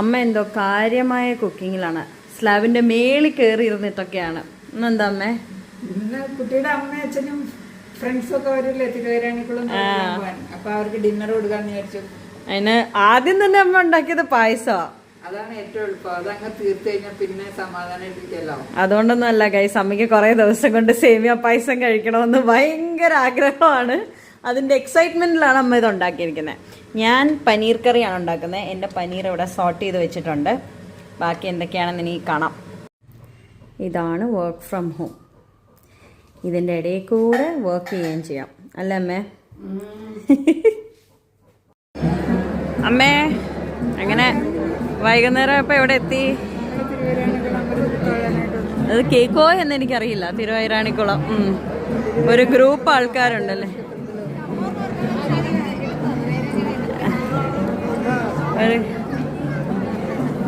അമ്മ എന്തോ കാര്യമായ കുക്കിങ്ങിലാണ്. സ്ലാബിന്റെ മേളിൽ കയറി ഇരുന്നിട്ടൊക്കെയാണ്. ഇന്നെന്താ അമ്മേ? ഇന്ന് കുട്ടിയുടെ അമ്മയും അച്ഛനും ഫ്രണ്ട്സും ഒക്കെ വരില്ലേ തിരുവൈരാണിക്കുളം. അപ്പൊ അവർക്ക് ഡിന്നർ കൊടുക്കാന്ന് വിചാരിച്ചു. അതിന് ആദ്യം തന്നെ അമ്മ ഉണ്ടാക്കിയത് പായസമാണ്. അതാണ് ഏറ്റവും എളുപ്പം. അതങ്ങ് തീർത്ത് കഴിഞ്ഞാൽ പിന്നെ സമാധാനമായിട്ടിരിക്കല്ലോ. അതുകൊണ്ടൊന്നും അല്ല ഗൈസ്, അമ്മയ്ക്ക് കുറെ ദിവസം കൊണ്ട് സേമിയ പായസം കഴിക്കണമെന്ന് ഭയങ്കര ആഗ്രഹമാണ്. അതിന്റെ എക്സൈറ്റ്മെന്റിലാണ് അമ്മ ഇത് ഉണ്ടാക്കിയിരിക്കുന്നത്. ഞാൻ പനീർ കറിയാണ് ഉണ്ടാക്കുന്നത്. എൻ്റെ പനീർ ഇവിടെ സോർട്ട് ചെയ്ത് വെച്ചിട്ടുണ്ട്. ബാക്കി എന്തൊക്കെയാണെന്ന് ഇനി കാണാം. ഇതാണ് വർക്ക് ഫ്രം ഹോം. ഇതിൻ്റെ ഇടയിൽ കൂടെ വർക്ക് ചെയ്യുകയും ചെയ്യാം അല്ലേ അമ്മേ? അമ്മേ അങ്ങനെ വൈകുന്നേരം ഇപ്പം എവിടെ എത്തി? അത് കേക്കോ എന്ന് എനിക്കറിയില്ല. തിരുവൈരാണിക്കുളം ഒരു ഗ്രൂപ്പ് ആൾക്കാരുണ്ടല്ലേ.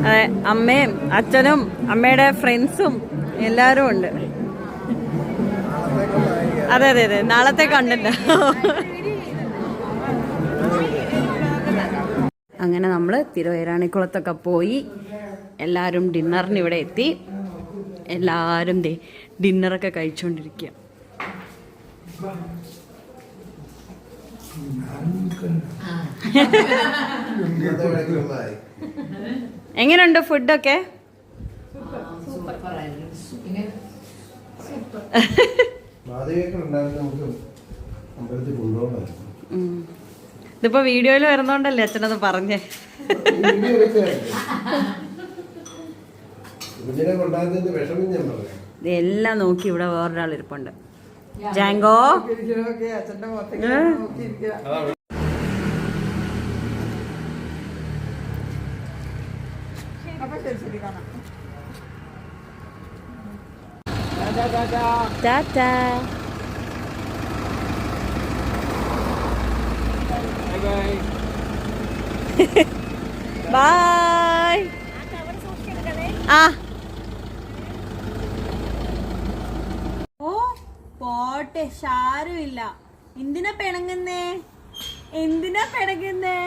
അതെ, അമ്മയും അച്ഛനും അമ്മയുടെ ഫ്രണ്ട്സും എല്ലാവരും ഉണ്ട്. അതെ അതെ അതെ, നാളത്തെ കണ്ടന്റ്. അങ്ങനെ നമ്മൾ തിരുവൈരാണിക്കുളത്തൊക്കെ പോയി എല്ലാവരും ഡിന്നറിന് ഇവിടെ എത്തി. എല്ലാവരും ഡിന്നറൊക്കെ കഴിച്ചുകൊണ്ടിരിക്കുക. എങ്ങനെയുണ്ട് ഫുഡൊക്കെ? ഇതിപ്പോ വീഡിയോയിൽ വരുന്നോണ്ടല്ലേ അച്ഛനത് പറഞ്ഞേ. ഇതെല്ലാം നോക്കി ഇവിടെ വേറൊരാൾ ഇരിപ്പുണ്ട്. ജാങ്കോ ടാറ്റാ. ബൈ. ആ ഓ പോട്ടെ, ഷാരുമില്ല. എന്തിനാ പിണങ്ങുന്നേ? എന്തിനാ പിണങ്ങുന്നേ?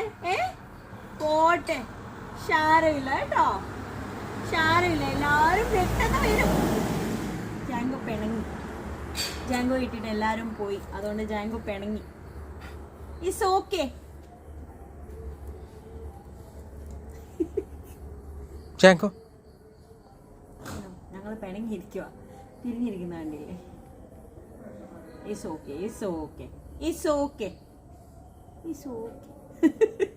പോട്ടെ, ഷാരുമില്ല കേട്ടോ, ഷാരുമില്ല. എല്ലാരും പെട്ടെന്ന് വരും. ജാങ്കോ പിണങ്ങി. ജാങ്കോ ഇട്ടിട്ട് എല്ലാരും പോയി. അതുകൊണ്ട് ജാങ്കോ പിണങ്ങി. It's okay. ഞങ്ങൾ പിണങ്ങിയിരിക്കുക. തിരിഞ്ഞിരിക്കുന്ന കണ്ടില്ലേ? It's okay, it's okay, it's okay, it's okay.